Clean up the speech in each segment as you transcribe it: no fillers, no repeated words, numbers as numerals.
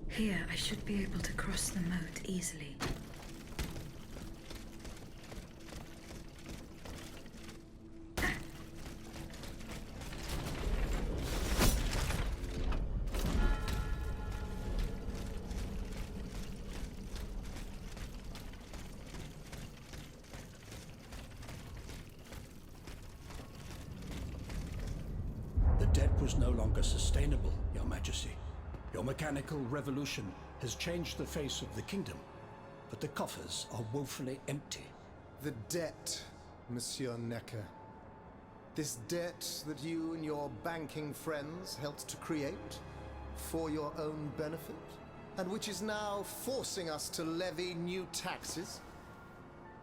Here, I should be able to cross the moat easily. The debt was no longer sustainable, Your Majesty. Your mechanical revolution has changed the face of the kingdom, but the coffers are woefully empty. The debt, Monsieur Necker. This debt that you and your banking friends helped to create for your own benefit, and which is now forcing us to levy new taxes.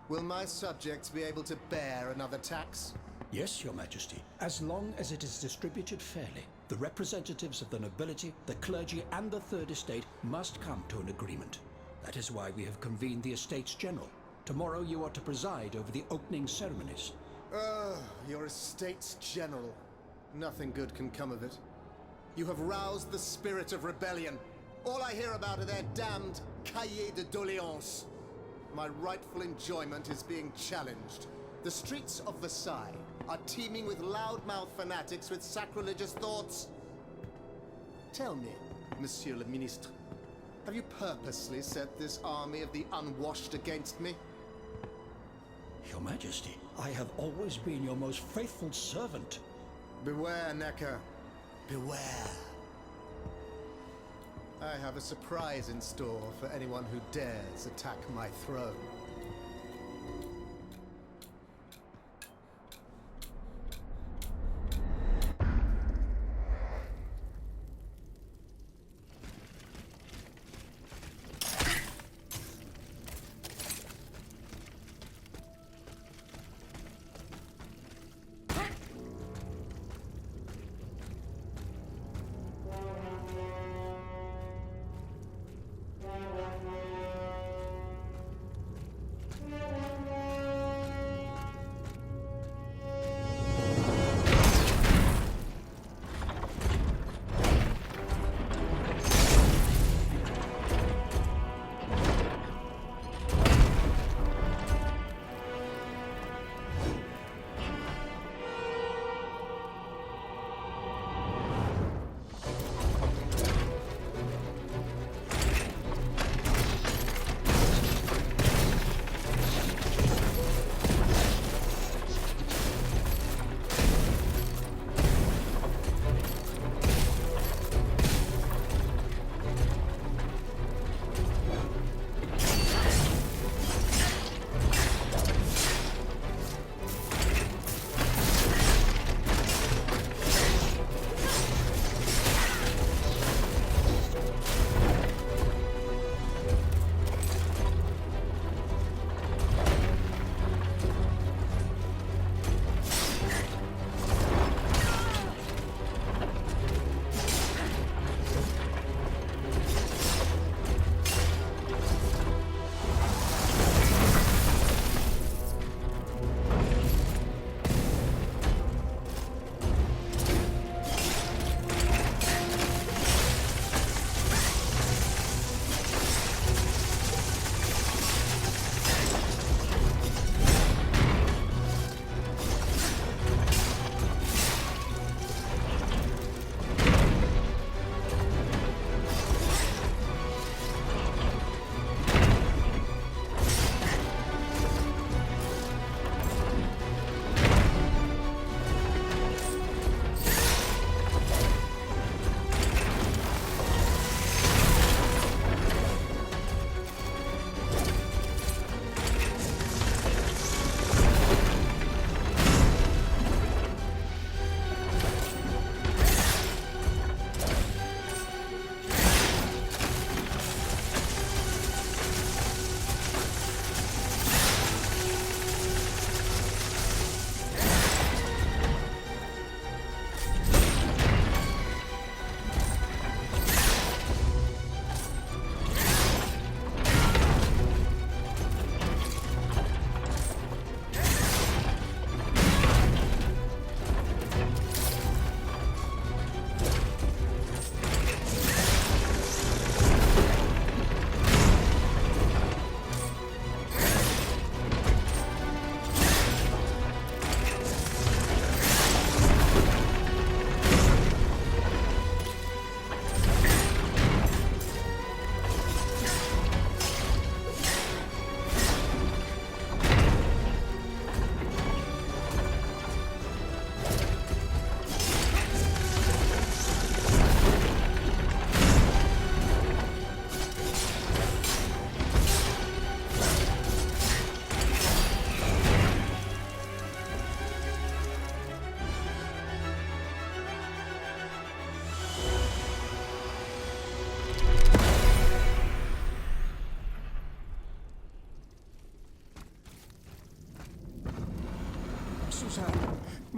Will my subjects be able to bear another tax? Yes, Your Majesty, as long as it is distributed fairly. The representatives of the nobility, the clergy, and the Third Estate must come to an agreement. That is why we have convened the Estates General. Tomorrow you are to preside over the opening ceremonies. Your Estates General. Nothing good can come of it. You have roused the spirit of rebellion. All I hear about are their damned cahiers de doléances. My rightful enjoyment is being challenged. The streets of Versailles are teeming with loudmouth fanatics with sacrilegious thoughts. Tell me, Monsieur le Ministre, have you purposely set this army of the unwashed against me? Your Majesty, I have always been your most faithful servant. Beware, Necker. Beware. I have a surprise in store for anyone who dares attack my throne.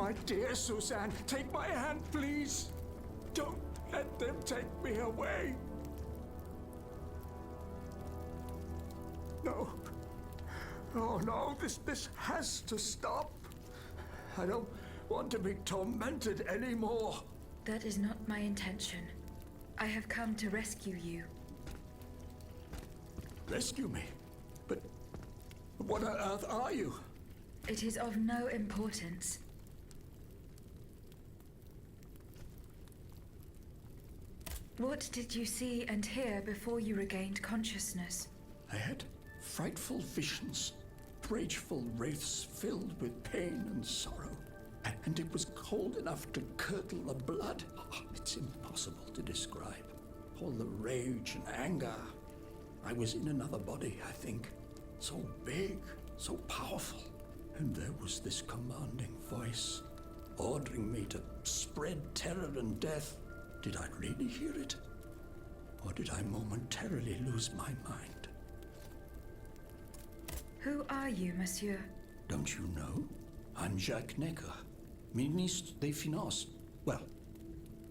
My dear Suzanne, take my hand, please. Don't let them take me away. No. Oh no, this has to stop. I don't want to be tormented anymore. That is not my intention. I have come to rescue you. Rescue me? But what on earth are you? It is of no importance. What did you see and hear before you regained consciousness? I had frightful visions, rageful wraiths filled with pain and sorrow. And it was cold enough to curdle the blood. Oh, it's impossible to describe. All the rage and anger. I was in another body, I think. So big, so powerful. And there was this commanding voice, ordering me to spread terror and death. Did I really hear it? Or did I momentarily lose my mind? Who are you, monsieur? Don't you know? I'm Jacques Necker, Ministre des Finances. Well,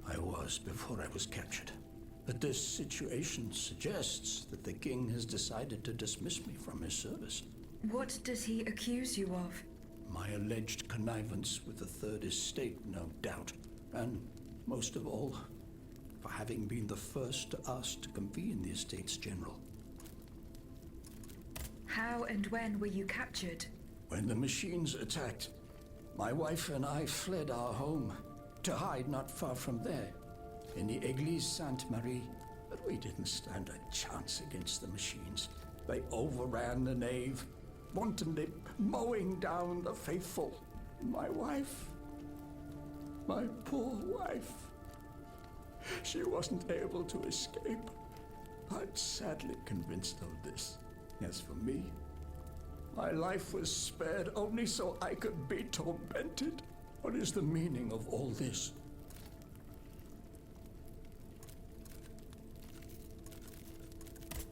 I was before I was captured. But this situation suggests that the king has decided to dismiss me from his service. What does he accuse you of? My alleged connivance with the Third Estate, no doubt. And most of all, for having been the first to ask to convene the Estates General. How and when were you captured? When the machines attacked, my wife and I fled our home to hide not far from there, in the Église Sainte-Marie. But we didn't stand a chance against the machines. They overran the nave, wantonly mowing down the faithful. My wife, my poor wife, she wasn't able to escape. I'm sadly convinced of this. As for me, my life was spared only so I could be tormented. What is the meaning of all this?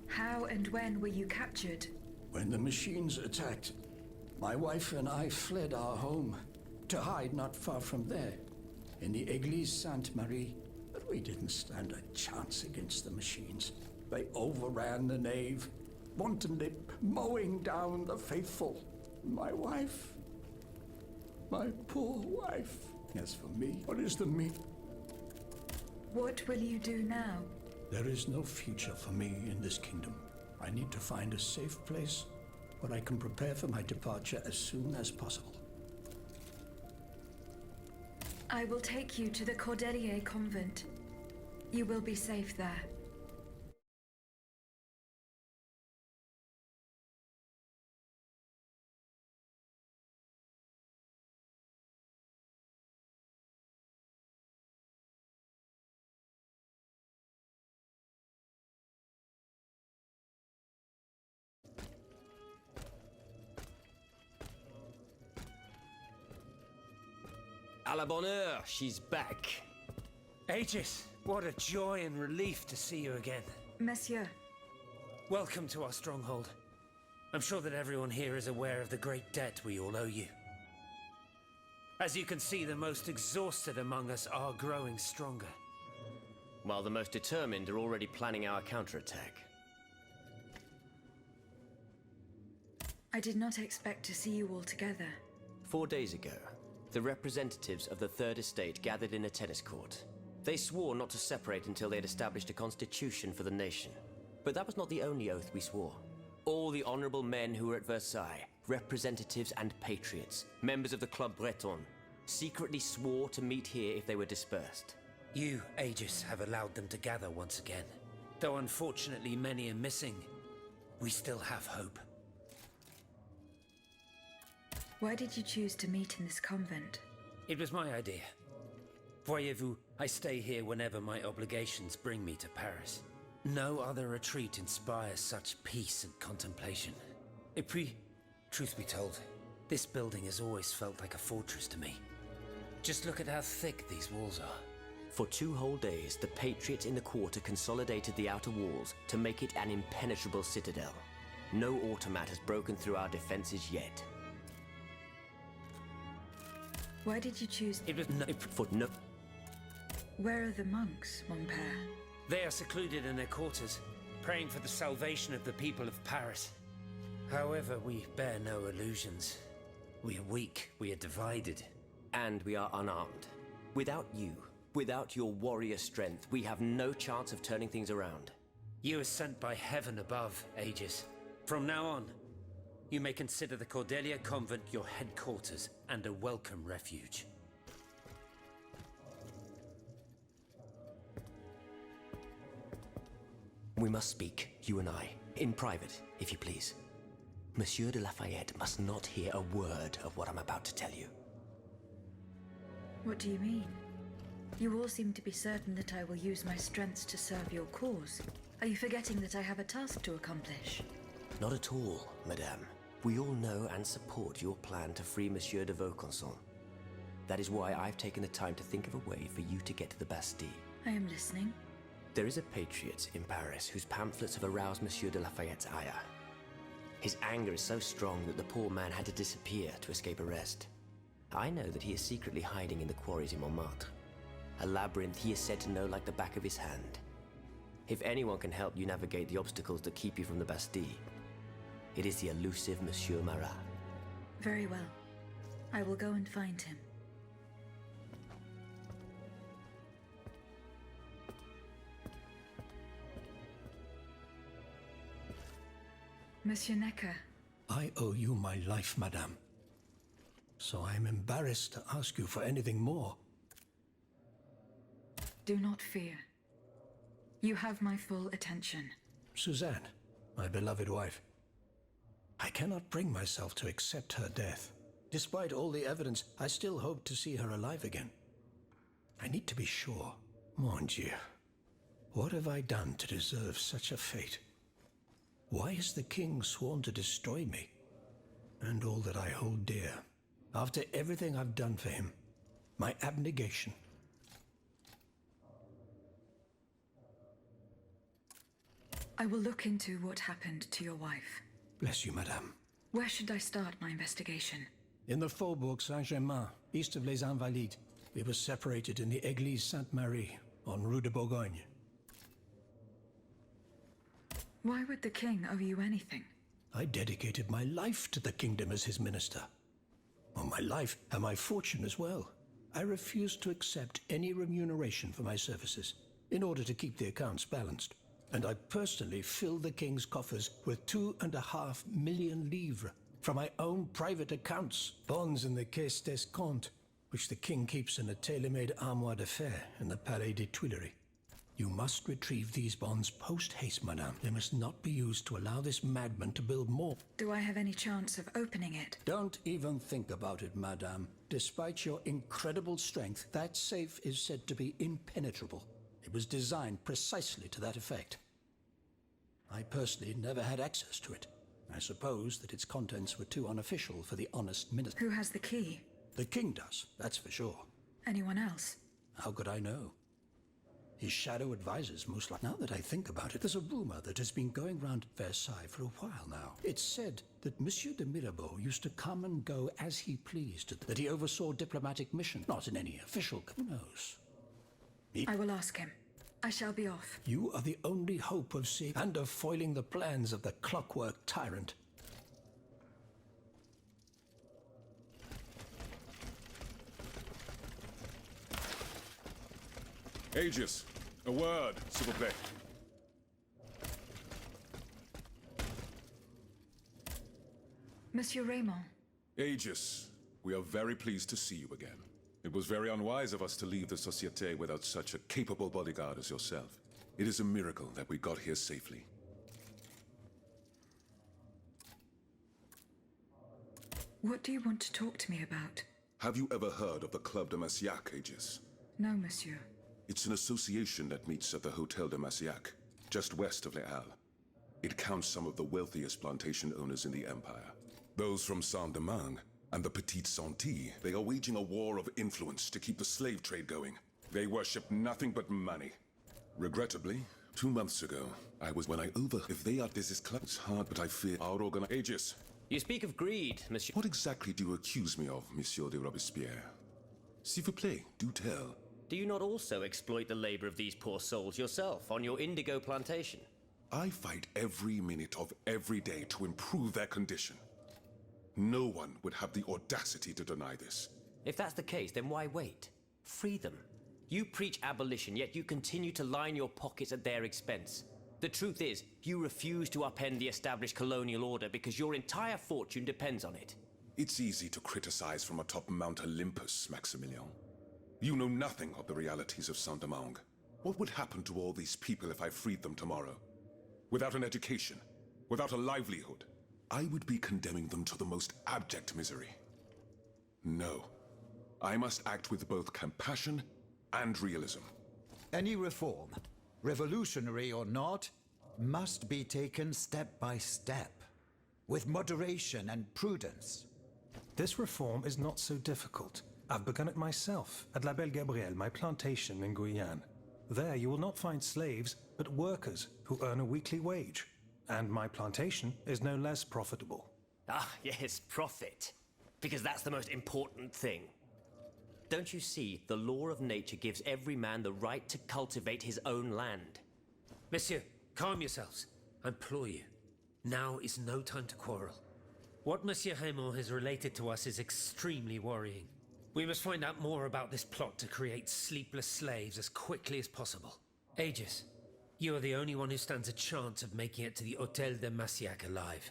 How and when were you captured? When the machines attacked, my wife and I fled our home to hide not far from there, in the Église Sainte-Marie. But we didn't stand a chance against the machines. They overran the nave, wantonly mowing down the faithful. My wife, my poor wife. As for me, what is the meaning? What will you do now? There is no future for me in this kingdom. I need to find a safe place where I can prepare for my departure as soon as possible. I will take you to the Cordelier convent. You will be safe there. À la bonne heure, she's back. Aegis, what a joy and relief to see you again. Monsieur, Welcome to our stronghold. I'm sure that everyone here is aware of the great debt we all owe you. As you can see, the most exhausted among us are growing stronger. While the most determined are already planning our counterattack. I did not expect to see you all together. 4 days ago, the representatives of the Third Estate gathered in a tennis court. They swore not to separate until they had established a constitution for the nation. But that was not the only oath we swore. All the honorable men who were at Versailles, representatives and patriots, members of the Club Breton, secretly swore to meet here if they were dispersed. You, Aegis, have allowed them to gather once again. Though unfortunately many are missing, we still have hope. Why did you choose to meet in this convent? It was my idea. Voyez-vous, I stay here whenever my obligations bring me to Paris. No other retreat inspires such peace and contemplation. Et puis, truth be told, this building has always felt like a fortress to me. Just look at how thick these walls are. For 2 whole days, the patriots in the quarter consolidated the outer walls to make it an impenetrable citadel. No automat has broken through our defenses yet. Why did you choose... It was for no. Where are the monks, mon père? They are secluded in their quarters, praying for the salvation of the people of Paris. However, we bear no illusions. We are weak, we are divided. And we are unarmed. Without you, without your warrior strength, we have no chance of turning things around. You are sent by heaven above, Aegis. From now on, you may consider the Cordelia Convent your headquarters and a welcome refuge. We must speak, you and I, in private, if you please. Monsieur de Lafayette must not hear a word of what I'm about to tell you. What do you mean? You all seem to be certain that I will use my strengths to serve your cause. Are you forgetting that I have a task to accomplish? Not at all, madame. We all know and support your plan to free Monsieur de Vaucanson. That is why I've taken the time to think of a way for you to get to the Bastille. I am listening. There is a patriot in Paris whose pamphlets have aroused Monsieur de Lafayette's ire. His anger is so strong that the poor man had to disappear to escape arrest. I know that he is secretly hiding in the quarries in Montmartre. A labyrinth he is said to know like the back of his hand. If anyone can help you navigate the obstacles that keep you from the Bastille, it is the elusive Monsieur Marat. Very well. I will go and find him. Monsieur Necker. I owe you my life, madame. So I am embarrassed to ask you for anything more. Do not fear. You have my full attention. Suzanne, my beloved wife. I cannot bring myself to accept her death. Despite all the evidence, I still hope to see her alive again. I need to be sure. Mon Dieu. What have I done to deserve such a fate? Why has the king sworn to destroy me? And all that I hold dear. After everything I've done for him. My abnegation. I will look into what happened to your wife. Bless you, madame. Where should I start my investigation? In the Faubourg Saint-Germain, east of Les Invalides. We were separated in the Église Sainte-Marie, on Rue de Bourgogne. Why would the king owe you anything? I dedicated my life to the kingdom as his minister. Well, my life and my fortune as well. I refused to accept any remuneration for my services, in order to keep the accounts balanced. And I personally filled the king's coffers with 2.5 million livres from my own private accounts, bonds in the Caisse d'Escompte, which the king keeps in a tailor-made armoire de fer in the Palais des Tuileries. You must retrieve these bonds post-haste, madame. They must not be used to allow this madman to build more. Do I have any chance of opening it? Don't even think about it, madame. Despite your incredible strength, that safe is said to be impenetrable. It was designed precisely to that effect. I personally never had access to it. I suppose that its contents were too unofficial for the honest minister. Who has the key? The king does, that's for sure. Anyone else? How could I know? His shadow advisors, most likely. Now that I think about it, there's a rumor that has been going round Versailles for a while now. It's said that Monsieur de Mirabeau used to come and go as he pleased, that he oversaw diplomatic missions, not in any official. Who knows? I will ask him. I shall be off. You are the only hope of seeing and of foiling the plans of the clockwork tyrant. Aegis, a word, s'il vous plaît. Monsieur Raymond. Aegis, we are very pleased to see you again. It was very unwise of us to leave the Société without such a capable bodyguard as yourself. It is a miracle that we got here safely. What do you want to talk to me about? Have you ever heard of the Club de Massiac, Aegis? No, monsieur. It's an association that meets at the Hotel de Massiac, just west of Les Halles. It counts some of the wealthiest plantation owners in the Empire. Those from Saint-Domingue and the Petite Santé, they are waging a war of influence to keep the slave trade going. They worship nothing but money. Regrettably, 2 months ago, if they are this club, it's hard, but I fear our Aegis. You speak of greed, monsieur. What exactly do you accuse me of, Monsieur de Robespierre? S'il vous plaît, do tell. Do you not also exploit the labor of these poor souls yourself on your indigo plantation? I fight every minute of every day to improve their condition. No one would have the audacity to deny this. If that's the case, then why wait? Free them. You preach abolition, yet you continue to line your pockets at their expense. The truth is, you refuse to upend the established colonial order because your entire fortune depends on it. It's easy to criticize from atop Mount Olympus, Maximilian. You know nothing of the realities of Saint-Domingue. What would happen to all these people if I freed them tomorrow? Without an education, without a livelihood, I would be condemning them to the most abject misery. No. I must act with both compassion and realism. Any reform, revolutionary or not, must be taken step by step, with moderation and prudence. This reform is not so difficult. I've begun it myself at La Belle Gabrielle, my plantation in Guyane. There you will not find slaves, but workers who earn a weekly wage. And my plantation is no less profitable. Ah, yes, profit. Because that's the most important thing. Don't you see, the law of nature gives every man the right to cultivate his own land? Monsieur, calm yourselves. I implore you. Now is no time to quarrel. What Monsieur Raymond has related to us is extremely worrying. We must find out more about this plot to create sleepless slaves as quickly as possible. Aegis, you are the only one who stands a chance of making it to the Hôtel de Massiac alive.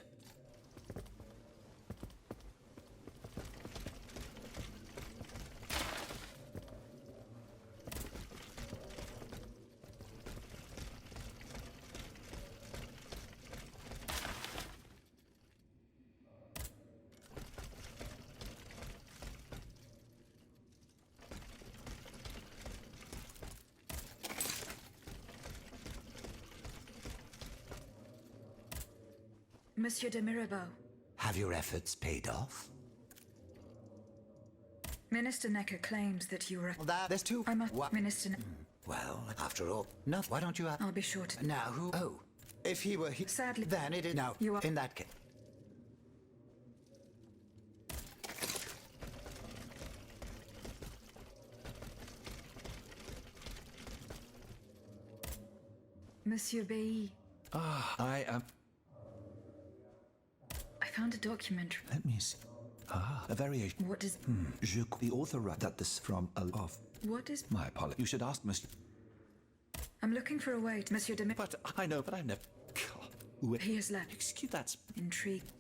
Monsieur de Mirabeau, Have your efforts paid off? Minister Necker claims that you were... There's two. I'm a... What? Minister... Well, after all, no. Why don't you? I'll be sure to... Now who? Oh, if he were here, Sadly... then it is. Now, you are... in that case. Monsieur Bailly, I am... I found a document. Let me see. A variation. What is... The author wrote that this from a... of... What is... My apologies. You should ask Mr... I'm looking for a way to... Monsieur de Mirabeau... But I know, but I've never... God. He has left. Excuse that's... Intrigued.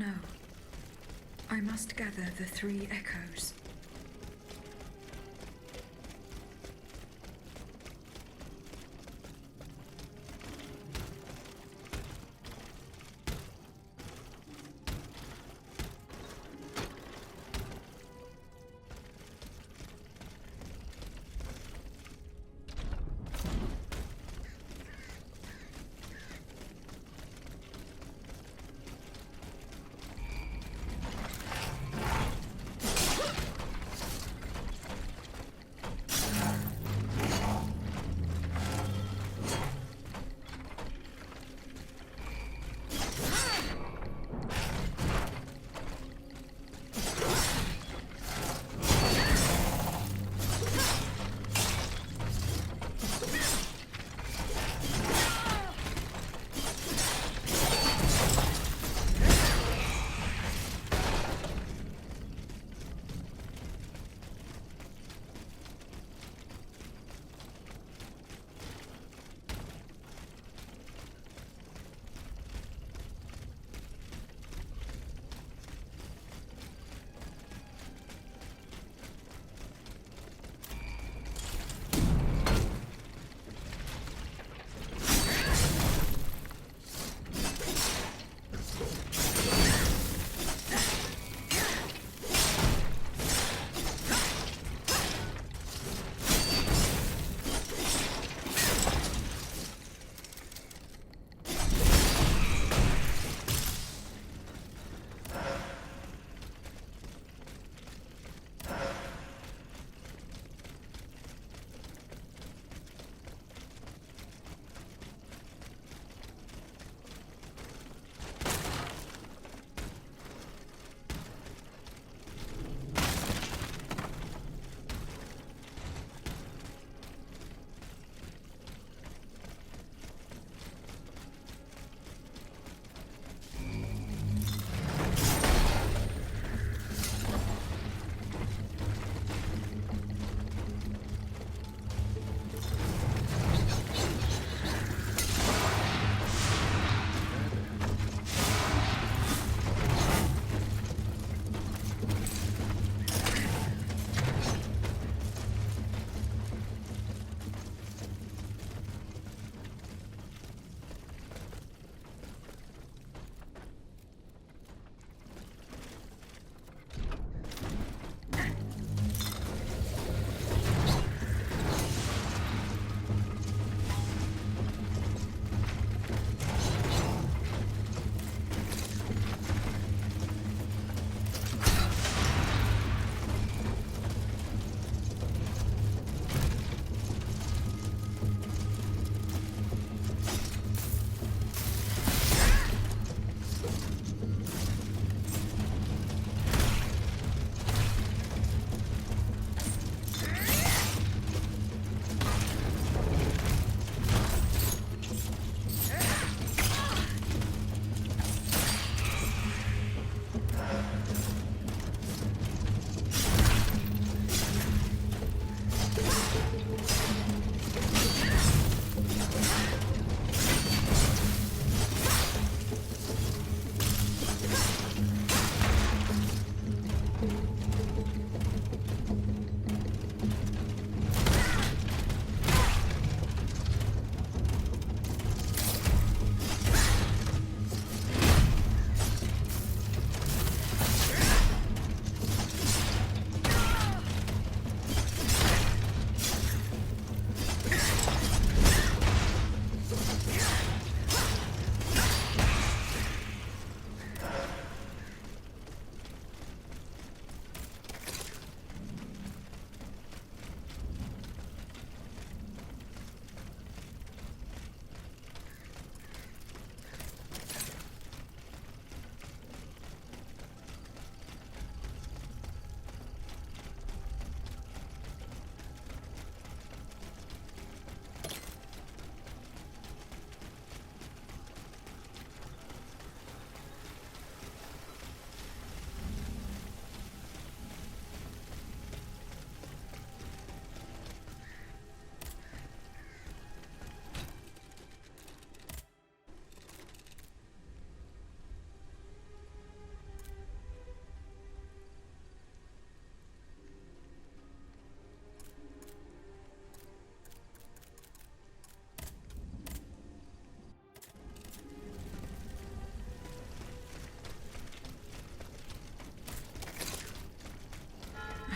No. I must gather the 3 echoes.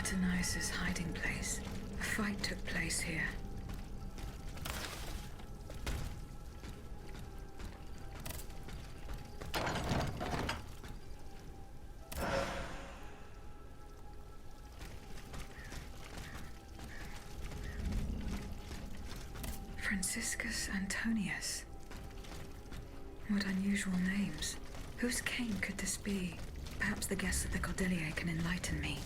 Artanice's hiding place. A fight took place here. Franciscus Antonius. What unusual names. Whose cane could this be? Perhaps the guests of the Cordelier can enlighten me.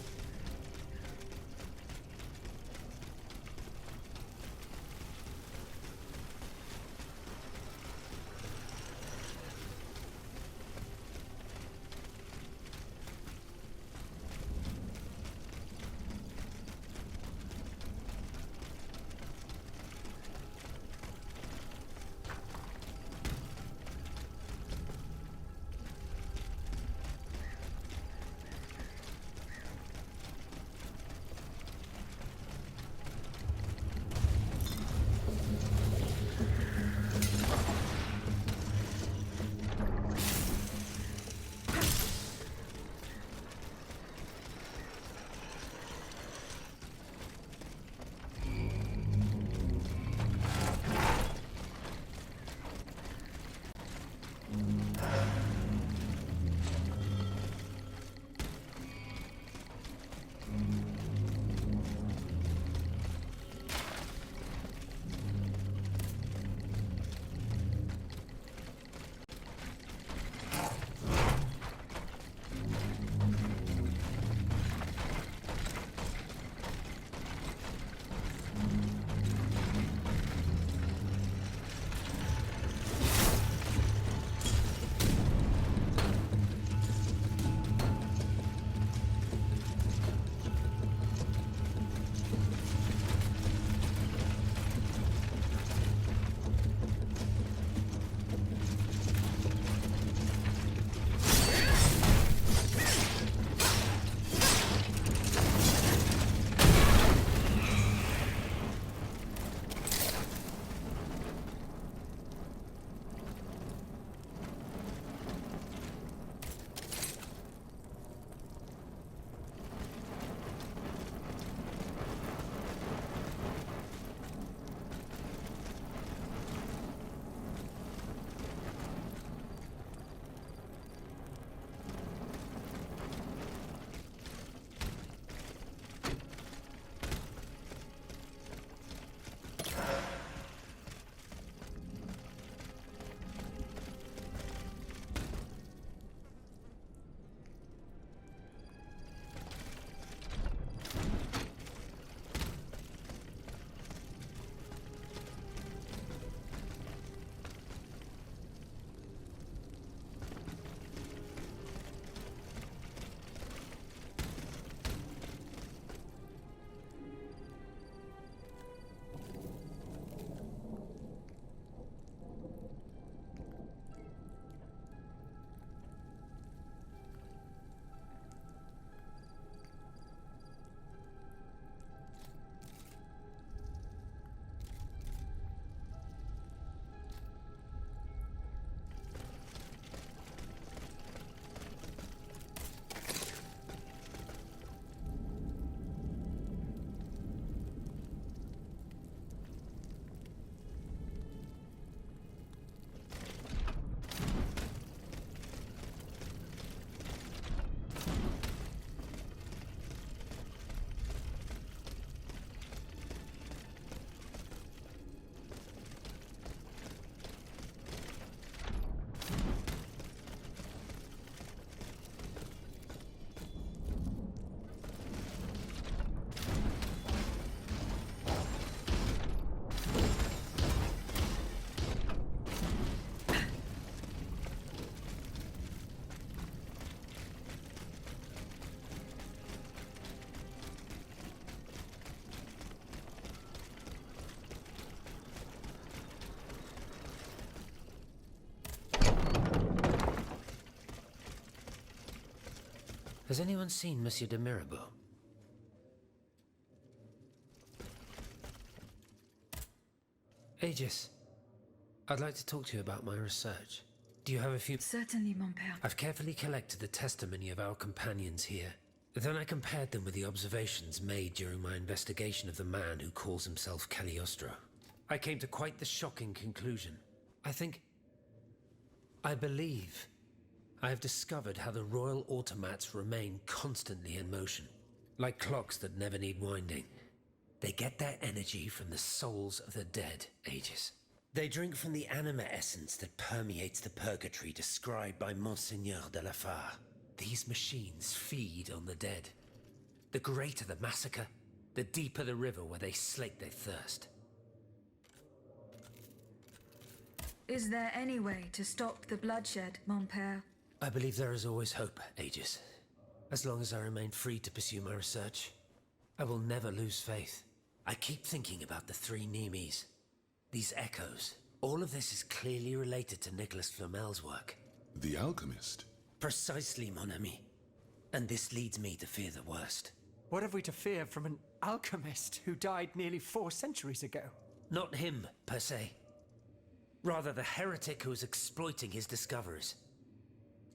Has anyone seen Monsieur de Mirabeau? Aegis, I'd like to talk to you about my research. Do you have a few... Certainly, mon père. I've carefully collected the testimony of our companions here. Then I compared them with the observations made during my investigation of the man who calls himself Cagliostro. I came to quite the shocking conclusion. I believe I have discovered how the royal automats remain constantly in motion, like clocks that never need winding. They get their energy from the souls of the dead, Aegis. They drink from the anima essence that permeates the purgatory described by Monseigneur de la Fare. These machines feed on the dead. The greater the massacre, the deeper the river where they slake their thirst. Is there any way to stop the bloodshed, mon père? I believe there is always hope, Aegis. As long as I remain free to pursue my research, I will never lose faith. I keep thinking about the three Nemes. These echoes. All of this is clearly related to Nicholas Flamel's work. The alchemist? Precisely, mon ami. And this leads me to fear the worst. What have we to fear from an alchemist who died nearly 4 centuries ago? Not him, per se. Rather, the heretic who is exploiting his discoveries.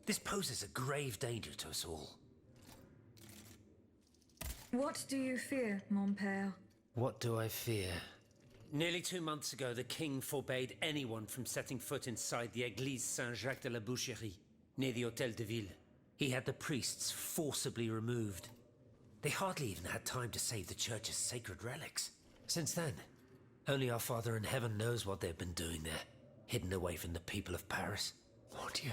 This poses a grave danger to us all. What do you fear, mon père? What do I fear? Nearly 2 months ago, the king forbade anyone from setting foot inside the Église Saint-Jacques de la Boucherie, near the Hôtel de Ville. He had the priests forcibly removed. They hardly even had time to save the church's sacred relics. Since then, only our Father in Heaven knows what they've been doing there, hidden away from the people of Paris. Mon Dieu.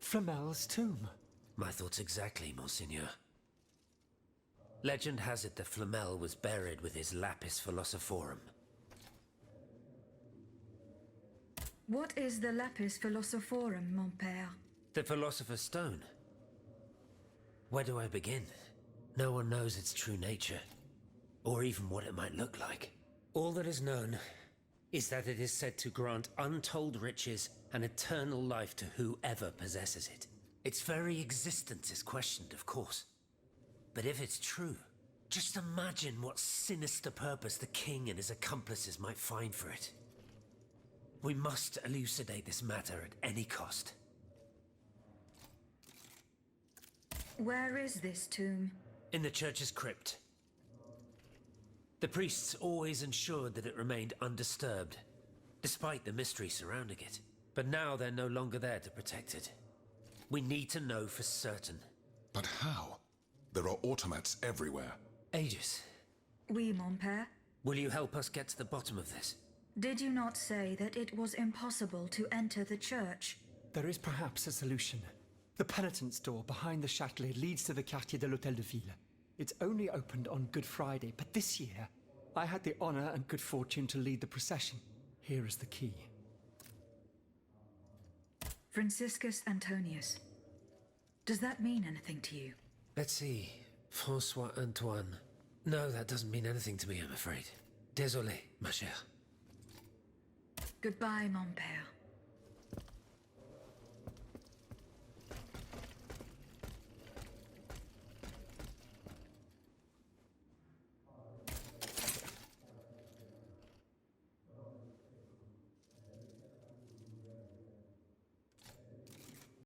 Flamel's tomb. My thoughts exactly, Monseigneur. Legend has it that Flamel was buried with his lapis philosophorum. What is the lapis philosophorum, mon père? The Philosopher's Stone. Where do I begin? No one knows its true nature, or even what it might look like. All that is known is that it is said to grant untold riches and eternal life to whoever possesses it. Its very existence is questioned, of course. But if it's true, just imagine what sinister purpose the king and his accomplices might find for it. We must elucidate this matter at any cost. Where is this tomb? In the church's crypt. The priests always ensured that it remained undisturbed, despite the mystery surrounding it. But now they're no longer there to protect it. We need to know for certain. But how? There are automats everywhere. Aegis, Oui, mon père. will you help us get to the bottom of this? Did you not say that it was impossible to enter the church? There is perhaps a solution. The penitent's door behind the Châtelet leads to the Quartier de l'Hôtel de Ville. It's only opened on Good Friday, but this year, I had the honor and good fortune to lead the procession. Here is the key. Franciscus Antonius. Does that mean anything to you? Let's see. François Antoine. No, that doesn't mean anything to me, I'm afraid. Désolé, ma chère. Goodbye, mon père.